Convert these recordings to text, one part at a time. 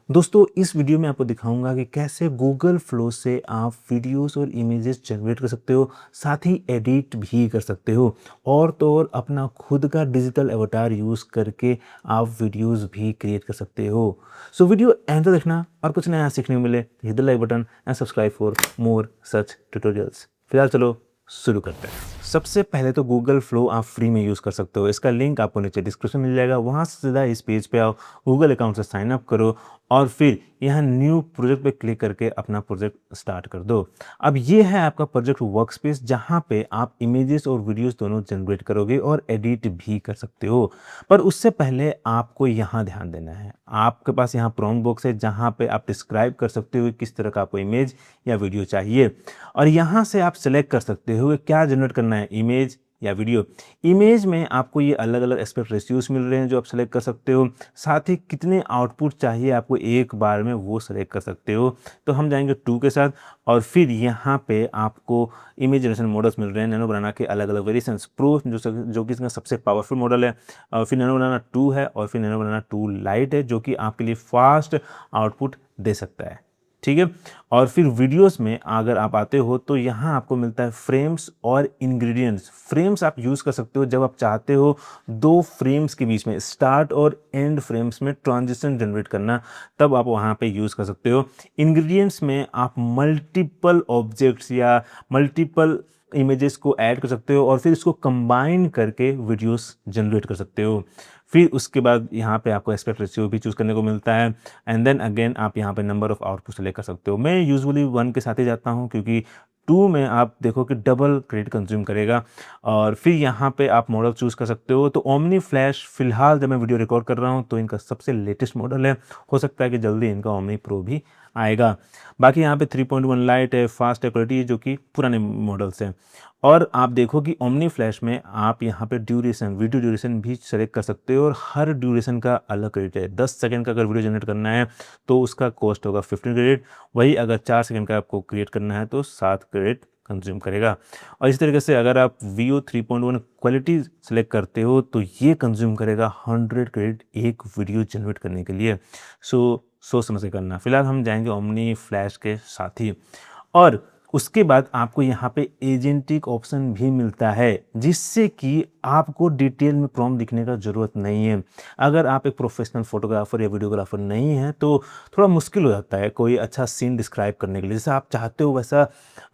दोस्तों इस वीडियो में आपको दिखाऊंगा कि कैसे गूगल फ्लो से आप वीडियोस और इमेजेस जनरेट कर सकते हो, साथ ही एडिट भी कर सकते हो और तो और अपना खुद का डिजिटल अवतार यूज़ करके आप वीडियोस भी क्रिएट कर सकते हो। सो वीडियो एंड तक देखना और कुछ नया सीखने को मिले hit the like button and subscribe for more such tutorials. फिलहाल चलो शुरू करते हैं। सबसे पहले तो गूगल फ्लो आप फ्री में यूज़ कर सकते हो। इसका लिंक आपको नीचे डिस्क्रिप्शन मिल जाएगा, वहाँ से सीधा इस पेज पे आओ, गूगल अकाउंट से साइन अप करो और फिर यहाँ न्यू प्रोजेक्ट पे क्लिक करके अपना प्रोजेक्ट स्टार्ट कर दो। अब ये है आपका प्रोजेक्ट वर्कस्पेस, जहाँ पे आप इमेजेस और वीडियोस दोनों जनरेट करोगे और एडिट भी कर सकते हो। पर उससे पहले आपको यहाँ ध्यान देना है, आपके पास यहाँ प्रॉम्प्ट बॉक्स है जहाँ पे आप डिस्क्राइब कर सकते हो किस तरह का आपको इमेज या वीडियो चाहिए और यहाँ से आप सेलेक्ट कर सकते हो कि क्या जनरेट करना है, इमेज या वीडियो। इमेज में आपको ये अलग अलग एस्पेक्ट रेशियोज मिल रहे हैं जो आप सेलेक्ट कर सकते हो, साथ ही कितने आउटपुट चाहिए आपको एक बार में वो सेलेक्ट कर सकते हो। तो हम जाएंगे 2 के साथ और फिर यहाँ पे आपको इमेज जनरेशन मॉडल्स मिल रहे हैं, नैनो बनाना के अलग अलग वेरिएशंस। प्रो जो कि इसका सबसे पावरफुल मॉडल है, और फिर नैनो बनाना 2 है और फिर नैनो बनाना 2 लाइट है जो कि आपके लिए फास्ट आउटपुट दे सकता है। ठीक है। और फिर वीडियोस में अगर आप आते हो तो यहाँ आपको मिलता है फ्रेम्स और इंग्रेडिएंट्स। फ्रेम्स आप यूज़ कर सकते हो जब आप चाहते हो 2 फ्रेम्स के बीच में, स्टार्ट और एंड फ्रेम्स में ट्रांजिशन जनरेट करना, तब आप वहाँ पे यूज़ कर सकते हो। इंग्रेडिएंट्स में आप मल्टीपल ऑब्जेक्ट्स या मल्टीपल इमेजेस को ऐड कर सकते हो और फिर इसको कंबाइन करके वीडियोस जनरेट कर सकते हो। फिर उसके बाद यहाँ पे आपको एस्पेक्ट रेशियो भी चूज़ करने को मिलता है एंड देन अगेन आप यहाँ पे नंबर ऑफ आउटपुट सेलेक्ट कर सकते हो। मैं यूजुअली 1 के साथ ही जाता हूँ क्योंकि 2 में आप देखो कि डबल क्रेडिट कंज्यूम करेगा। और फिर यहाँ पे आप मॉडल चूज़ कर सकते हो। तो ओमनी फ्लैश फिलहाल जब मैं वीडियो रिकॉर्ड कर रहा हूँ तो इनका सबसे लेटेस्ट मॉडल है, हो सकता है कि जल्दी इनका ओमनी प्रो भी आएगा। बाकी यहाँ पे 3.1 लाइट है, फास्ट है, क्वालिटी जो कि पुराने मॉडल्स हैं। और आप देखो कि ओमनी फ्लैश में आप यहाँ पे ड्यूरेशन, वीडियो ड्यूरेशन भी सेलेक्ट कर सकते हो और हर ड्यूरेशन का अलग क्रेडिट है। 10 सेकंड का अगर वीडियो जनरेट करना है तो उसका कॉस्ट होगा 15 क्रेडिट, वही अगर 4 सेकंड का आपको क्रिएट करना है तो 7 क्रेडिट कंज्यूम करेगा। और इस तरीके से अगर आप Veo 3.1 क्वालिटी सेलेक्ट करते हो तो ये कंज्यूम करेगा 100 क्रेडिट एक वीडियो जनरेट करने के लिए। सो सोच समझ के करना। फिलहाल हम जाएंगे ओमनी फ्लैश के साथ ही। और उसके बाद आपको यहाँ पे एजेंटिक ऑप्शन भी मिलता है जिससे कि आपको डिटेल में प्रॉम्प्ट लिखने का ज़रूरत नहीं है। अगर आप एक प्रोफेशनल फोटोग्राफर या वीडियोग्राफर नहीं है तो थोड़ा मुश्किल हो जाता है कोई अच्छा सीन डिस्क्राइब करने के लिए, जैसा आप चाहते हो वैसा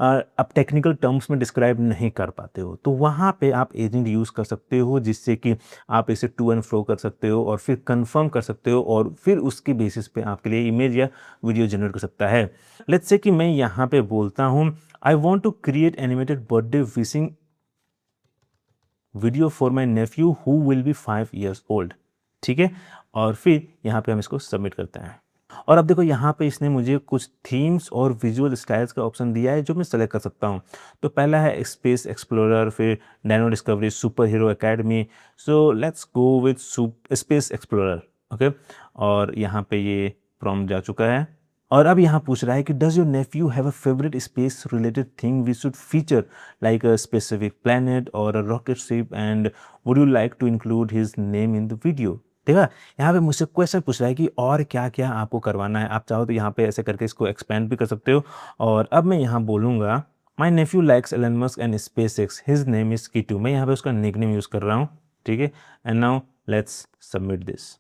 आप टेक्निकल टर्म्स में डिस्क्राइब नहीं कर पाते हो, तो वहाँ पे आप एजेंट यूज़ कर सकते हो जिससे कि आप इसे टू एंड फ्रो कर सकते हो और फिर कंफर्म कर सकते हो और फिर उसके बेसिस पे आपके लिए इमेज या वीडियो जनरेट कर सकता है। लेट्स से कि मैं यहाँ पे बोलता हूँ I want to create animated birthday wishing video for my nephew who will be 5 years old। ठीक है। और फिर यहाँ पे हम इसको सबमिट करते हैं और अब देखो यहाँ पे इसने मुझे कुछ थीम्स और विजुअल स्टाइल्स का ऑप्शन दिया है जो मैं सेलेक्ट कर सकता हूँ। तो पहला है स्पेस एक्सप्लोरर, फिर dino discovery, super hero academy. So let's go with space explorer. Okay. और यहाँ पे ये प्रॉम्प्ट जा चुका है और अब यहाँ पूछ रहा है कि does your nephew have a favourite space related thing we should feature like a specific planet or a rocket ship and would you like to include his name in the video. देखा, यहाँ पे मुझसे question पूछ रहा है कि और क्या क्या आपको करवाना है। आप चाहो तो यहाँ पे ऐसे करके इसको एक्सपेंड भी कर सकते हो। और अब मैं यहाँ बोलूँगा my nephew likes Elon Musk and SpaceX, his name is Kitu. मैं यहाँ पे उसका निकनेम यूज़ कर रहा हूँ। ठीक है। And now let's submit this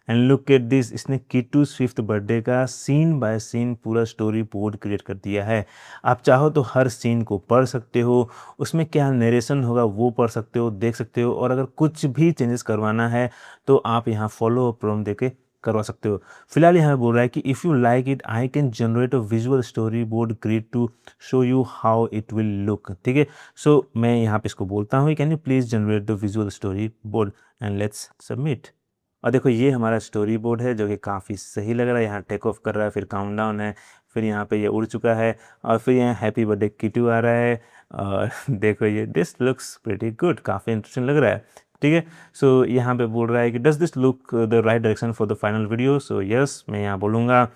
and look at this. इसने कीटू फिफ्थ बर्थडे का सीन बाय सीन पूरा स्टोरी बोर्ड क्रिएट कर दिया है। आप चाहो तो हर सीन को पढ़ सकते हो, उसमें क्या नरेशन होगा वो पढ़ सकते हो, देख सकते हो। और अगर कुछ भी चेंजेस करवाना है तो आप यहाँ फॉलो प्रॉम्प्ट देके करवा सकते हो। फिलहाल यहाँ बोल रहा है कि if you like it I can generate a visual story board create to show you how it will look. ठीक है। सो मैं यहाँ पे इसको बोलता हूँ can you please generate the visual story board and let's submit. और देखो ये हमारा स्टोरी बोर्ड है जो कि काफ़ी सही लग रहा है। यहाँ टेक ऑफ कर रहा है, फिर काउंटडाउन है, फिर यहाँ पे ये उड़ चुका है और फिर यहाँ हैप्पी बर्थडे किटू आ रहा है। और देखो ये दिस लुक्स प्रीटी गुड, काफ़ी इंटरेस्टिंग लग रहा है। ठीक है। सो यहाँ पे बोल रहा है कि does this look the right direction for the final video. So yes, मैं यहाँ बोलूँगा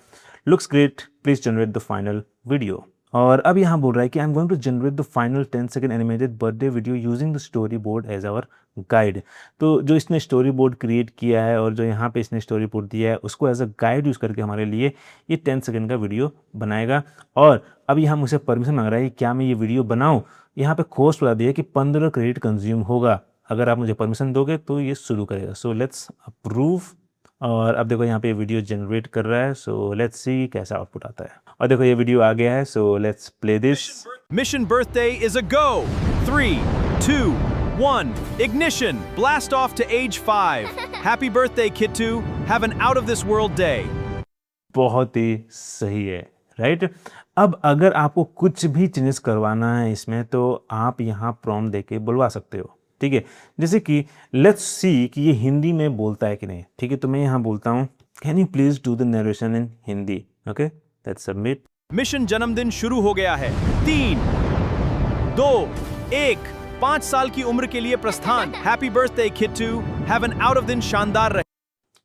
looks great, please generate the final video. और अब यहाँ बोल रहा है कि I am going to generate the final 10 second animated birthday video using the story board as our guide. तो जो इसने स्टोरी बोर्ड क्रिएट किया है और जो यहाँ पे इसने स्टोरी बोर्ड दिया है उसको एज अ गाइड यूज़ करके हमारे लिए ये 10 सेकंड का वीडियो बनाएगा। और अब यहाँ मुझसे परमिशन मांग रहा है कि क्या मैं ये वीडियो बनाऊँ। यहाँ पे कॉस्ट बता दिया कि 15 क्रेडिट कंज्यूम होगा। अगर आप मुझे परमिशन दोगे तो ये शुरू करेगा। So let's approve. और अब देखो यहाँ पे वीडियो जनरेट कर रहा है। सो लेट्स सी कैसा आउटपुट आता है। और देखो ये वीडियो आ गया है। So let's play this. Mission birthday is a go. 3, 2, 1. Ignition. Blast off to age 5. Happy birthday, Kid 2. Have an out of this world day. बहुत ही सही है, राइट। अब अगर आपको कुछ भी चेंजेस करवाना है इसमें तो आप यहाँ प्रॉम्प्ट देके बुलवा सकते हो, ठीक है। जैसे कि लेट्स सी कि ये हिंदी में बोलता है कि नहीं, ठीक है। तो मैं यहाँ बोलता हूँ can you please do the narration in Hindi. Okay, let's submit. Mission जन्मदिन शुरू हो गया है। 3, 2, 1. 5 साल की उम्र के लिए प्रस्थान। Happy birthday kid 2. Have an out of दिन शानदार रहे।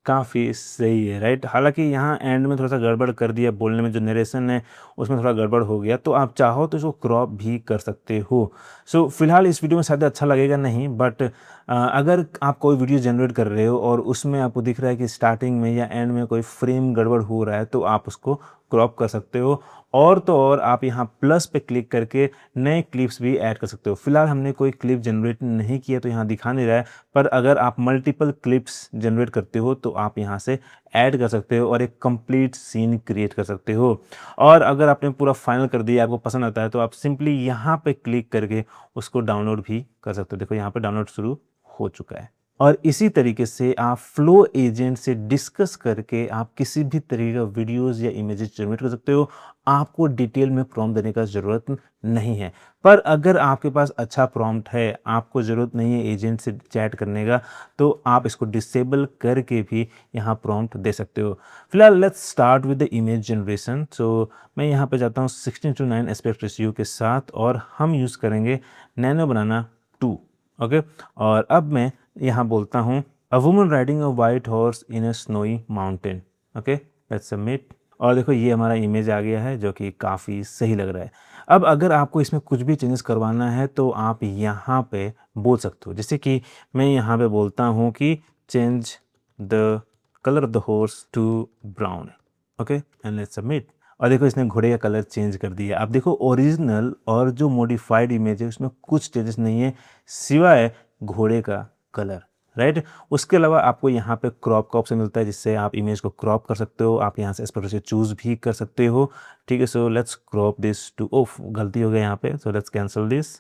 काफ़ी सही है, राइट। हालांकि यहाँ एंड में थोड़ा सा गड़बड़ कर दिया, बोलने में जो नरेशन है उसमें थोड़ा गड़बड़ हो गया। तो आप चाहो तो इसको क्रॉप भी कर सकते हो। सो फिलहाल इस वीडियो में शायद अच्छा लगेगा नहीं, बट अगर आप कोई वीडियो जनरेट कर रहे हो और उसमें आपको दिख रहा है कि स्टार्टिंग में या एंड में कोई फ्रेम गड़बड़ हो रहा है तो आप उसको क्रॉप कर सकते हो। और तो और आप यहाँ प्लस पे क्लिक करके नए क्लिप्स भी ऐड कर सकते हो। फिलहाल हमने कोई क्लिप जनरेट नहीं किया तो यहाँ दिखा नहीं रहा है, पर अगर आप मल्टीपल क्लिप्स जनरेट करते हो तो आप यहाँ से ऐड कर सकते हो और एक कंप्लीट सीन क्रिएट कर सकते हो। और अगर आपने पूरा फाइनल कर दिया, आपको पसंद आता है, तो आप सिंपली यहाँ पे क्लिक करके उसको डाउनलोड भी कर सकते हो। देखो यहाँ पे डाउनलोड शुरू हो चुका है। और इसी तरीके से आप फ्लो एजेंट से डिस्कस करके आप किसी भी तरीके का वीडियोस या इमेजेस जनरेट कर सकते हो। आपको डिटेल में प्रॉम्प्ट देने का ज़रूरत नहीं है। पर अगर आपके पास अच्छा प्रॉम्प्ट है, आपको ज़रूरत नहीं है एजेंट से चैट करने का, तो आप इसको डिसेबल करके भी यहाँ प्रॉम्प्ट दे सकते हो। फिलहाल let's start with the image generation. So मैं यहाँ पे जाता हूँ 16:9 एस्पेक्ट रेशियो के साथ और हम यूज़ करेंगे नैनो बनाना 2। ओके, और अब मैं यहाँ बोलता हूँ a woman riding a white horse in a snowy mountain. Okay, let's submit. और देखो ये हमारा इमेज आ गया है जो कि काफ़ी सही लग रहा है। अब अगर आपको इसमें कुछ भी चेंजेस करवाना है तो आप यहाँ पे बोल सकते हो। जैसे कि मैं यहाँ पे बोलता हूँ कि change the colour of the horse to brown. Okay, and let's submit. और देखो इसने घोड़े का कलर चेंज कर दिया। अब देखो ओरिजिनल और जो मॉडिफाइड इमेज है उसमें कुछ चेंजेस नहीं है सिवाय घोड़े का कलर, राइट। उसके अलावा आपको यहाँ पे क्रॉप का ऑप्शन मिलता है जिससे आप इमेज को क्रॉप कर सकते हो। आप यहाँ से एस्पेक्ट रेशियो चूज भी कर सकते हो, ठीक है। So let's crop this to, ओफ गलती हो गई यहाँ पे। So let's cancel this,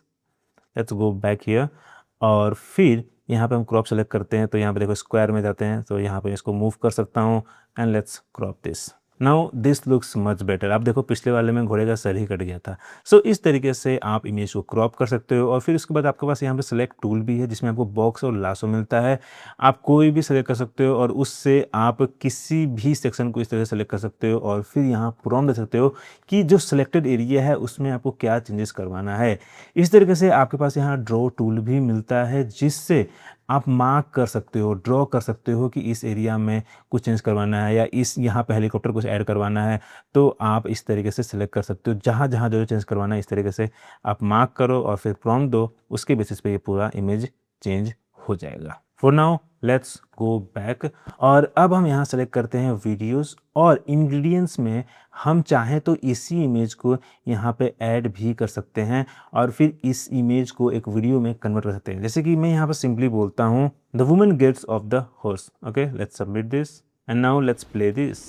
let's go back here. और फिर यहाँ पे हम क्रॉप सेलेक्ट करते हैं तो यहाँ पे देखो स्क्वायर में जाते हैं, तो यहाँ पे इसको मूव कर सकता हूँ and let's crop this. Now this looks much better. आप देखो पिछले वाले में घोड़े का सर ही कट गया था। सो इस तरीके से आप इमेज को क्रॉप कर सकते हो। और फिर उसके बाद आपके पास यहाँ पे सेलेक्ट टूल भी है जिसमें आपको बॉक्स और लासो मिलता है। आप कोई भी सेलेक्ट कर सकते हो और उससे आप किसी भी सेक्शन को इस तरह से सेलेक्ट कर सकते हो और फिर यहाँ प्रॉम्प्ट दे सकते हो कि जो सिलेक्टेड एरिया है उसमें आपको क्या चेंजेस करवाना है। इस तरीके से आपके पास यहाँ ड्रॉ टूल भी मिलता है जिससे आप मार्क कर सकते हो, ड्रॉ कर सकते हो कि इस एरिया में कुछ चेंज करवाना है या इस यहाँ पे हेलीकॉप्टर कुछ ऐड करवाना है। तो आप इस तरीके से सिलेक्ट कर सकते हो। जहाँ जहाँ जो चेंज करवाना है इस तरीके से आप मार्क करो और फिर प्रॉम्प्ट दो, उसके बेसिस पे ये पूरा इमेज चेंज हो जाएगा। For now let's go back. और अब हम यहाँ सेलेक्ट करते हैं वीडियोस और इंग्रेडिएंट्स में हम चाहें तो इसी इमेज को यहाँ पे ऐड भी कर सकते हैं और फिर इस इमेज को एक वीडियो में कन्वर्ट कर सकते हैं। जैसे कि मैं यहाँ पर सिंपली बोलता हूँ the woman gets off the horse. Okay, let's submit this and now let's play this.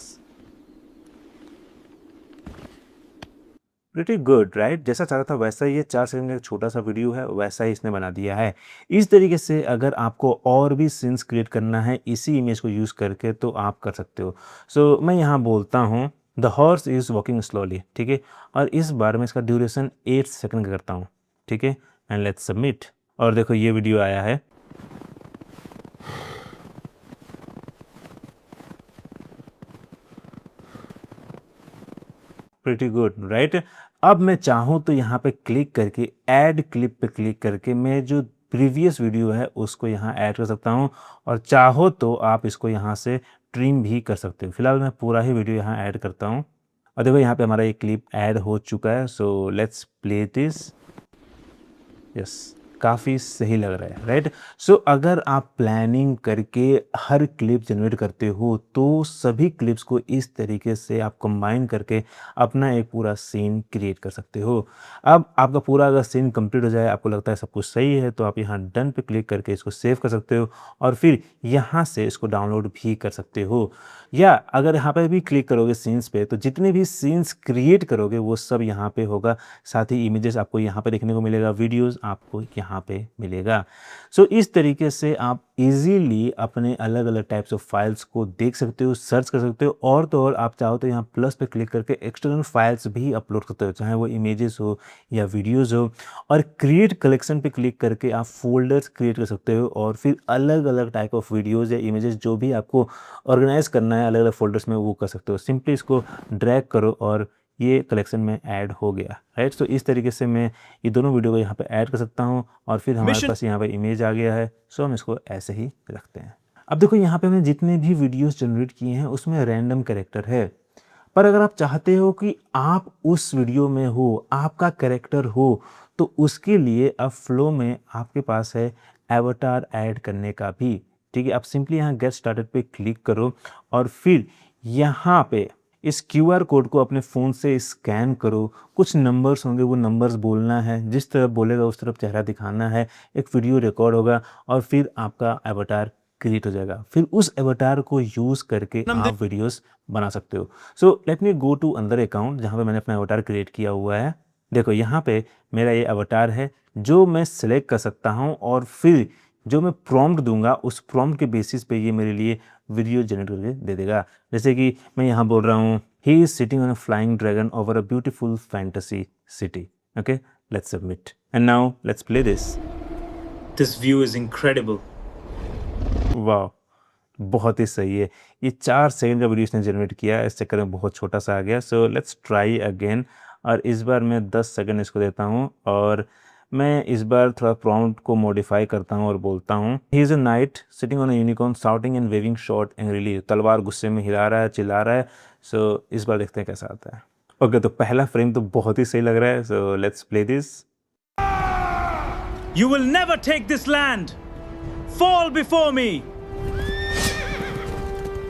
Pretty good, right. जैसा चाह रहा था वैसा ही ये 4 सेकंड का एक छोटा सा वीडियो है, वैसा ही इसने बना दिया है। इस तरीके से अगर आपको और भी सीन्स क्रिएट करना है इसी इमेज को यूज़ करके तो आप कर सकते हो। सो मैं यहाँ बोलता हूँ the horse is walking slowly, ठीक है। और इस बार मैं इसका ड्यूरेशन 8 सेकंड का करता हूँ, ठीक है, एंड लेट्स सबमिट। और देखो ये वीडियो आया है। Pretty good, right. अब मैं चाहूँ तो यहाँ पे क्लिक करके ऐड क्लिप पे क्लिक करके मैं जो प्रीवियस वीडियो है उसको यहाँ ऐड कर सकता हूँ और चाहो तो आप इसको यहाँ से ट्रिम भी कर सकते हो। फिलहाल मैं पूरा ही वीडियो यहाँ ऐड करता हूँ। और देखो यहाँ पे हमारा ये क्लिप ऐड हो चुका है, so let's play this. Yes, काफ़ी सही लग रहा है, राइट? सो अगर आप प्लानिंग करके हर क्लिप जनरेट करते हो तो सभी क्लिप्स को इस तरीके से आप कंबाइन करके अपना एक पूरा सीन क्रिएट कर सकते हो। अब आपका पूरा अगर सीन कंप्लीट हो जाए, आपको लगता है सब कुछ सही है, तो आप यहाँ डन पे क्लिक करके इसको सेव कर सकते हो और फिर यहाँ से इसको डाउनलोड भी कर सकते हो। या अगर यहाँ पे भी क्लिक करोगे सीन्स पे, तो जितने भी सीन्स क्रिएट करोगे वो सब यहाँ पे होगा। साथ ही इमेजेस आपको यहाँ पे देखने को मिलेगा, वीडियोस आपको यहाँ पे मिलेगा। सो इस तरीके से आप इजीली अपने अलग अलग टाइप्स ऑफ फाइल्स को देख सकते हो, सर्च कर सकते हो, और तो और आप चाहो तो यहाँ प्लस पे क्लिक करके एक्सटर्नल फाइल्स भी अपलोड करते हो, चाहे वो इमेजेस हो या वीडियोज़ हो। और क्रिएट कलेक्शन पे क्लिक करके आप फोल्डर्स क्रिएट कर सकते हो और फिर अलग अलग टाइप ऑफ वीडियोज़ या इमेजेस जो भी आपको ऑर्गेनाइज करना है अलग अलग फोल्डर्स में, वो कर सकते हो। सिंपली इसको ड्रैग करो और ये कलेक्शन में ऐड हो गया, राइट? तो इस तरीके से मैं ये दोनों वीडियो को यहाँ पे ऐड कर सकता हूँ और फिर हमारे Mission पास यहाँ पे इमेज आ गया है। सो हम इसको ऐसे ही रखते हैं। अब देखो यहाँ पे मैंने जितने भी वीडियोस जनरेट किए हैं उसमें रैंडम कैरेक्टर है, पर अगर आप चाहते हो कि आप उस वीडियो में हो, आपका कैरेक्टर हो, तो उसके लिए अब फ्लो में आपके पास है एवतार ऐड करने का भी। ठीक है, आप सिंपली यहाँ गेट स्टार्टेड पे क्लिक करो और फिर यहाँ पे इस क्यूआर कोड को अपने फ़ोन से स्कैन करो। कुछ नंबर्स होंगे, वो नंबर्स बोलना है, जिस तरफ बोलेगा उस तरफ चेहरा दिखाना है, एक वीडियो रिकॉर्ड होगा और फिर आपका एवतार क्रिएट हो जाएगा। फिर उस एवतार को यूज़ करके आप वीडियोस बना सकते हो। So let me go to अंदर अकाउंट जहाँ पे मैंने अपना एवतार क्रिएट किया हुआ है। देखो यहाँ पे मेरा ये एवतार है जो मैं सिलेक्ट कर सकता हूँ और फिर जो मैं प्रॉम्प्ट दूंगा उस प्रॉम्प्ट के बेसिस पे ये मेरे लिए वीडियो जनरेट करके दे देगा। जैसे कि मैं यहाँ बोल रहा हूँ, he is sitting on a flying dragon over a beautiful fantasy city. Okay, let's submit and now let's play this. This view is incredible. वाह, बहुत ही सही है। ये 4 सेकंड का वीडियो इसने जनरेट किया, इस चक्कर में बहुत छोटा सा आ गया। सो लेट्स ट्राई अगेन और इस बार मैं 10 सेकंड इसको देता हूँ और मैं इस बार थोड़ा प्रॉम्प्ट को मॉडिफाई करता हूँ और बोलता हूँ, he is a knight sitting on a unicorn shouting and waving sword angrily. तलवार गुस्से में हिला रहा है, चिल्ला रहा है। सो इस बार देखते हैं कैसा आता है। ओके, तो पहला फ्रेम तो बहुत ही सही लग रहा है। So let's play this. You will never take this land. Fall before me.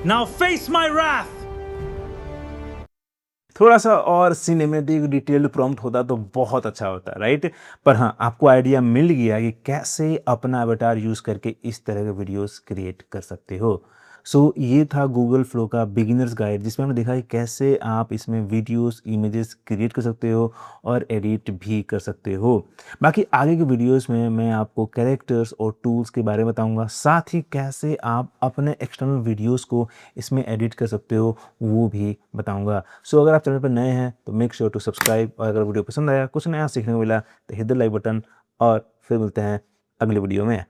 Now face my wrath. थोड़ा सा और सिनेमेटिक डिटेल्ड प्रॉम्प्ट होता तो बहुत अच्छा होता, राइट? पर हाँ, आपको आइडिया मिल गया कि कैसे अपना अवतार यूज़ करके इस तरह के वीडियोस क्रिएट कर सकते हो। सो ये था गूगल फ्लो का बिगिनर्स गाइड, जिसमें हमने देखा कि कैसे आप इसमें वीडियोस, इमेजेस क्रिएट कर सकते हो और एडिट भी कर सकते हो। बाकी आगे के वीडियोस में मैं आपको कैरेक्टर्स और टूल्स के बारे में बताऊंगा, साथ ही कैसे आप अपने एक्सटर्नल वीडियोस को इसमें एडिट कर सकते हो वो भी बताऊंगा। सो अगर आप चैनल पर नए हैं तो मेक श्योर टू सब्सक्राइब, और अगर वीडियो पसंद आया, कुछ नया सीखने को मिला तो हिट द लाइक बटन, और फिर मिलते हैं अगले वीडियो में।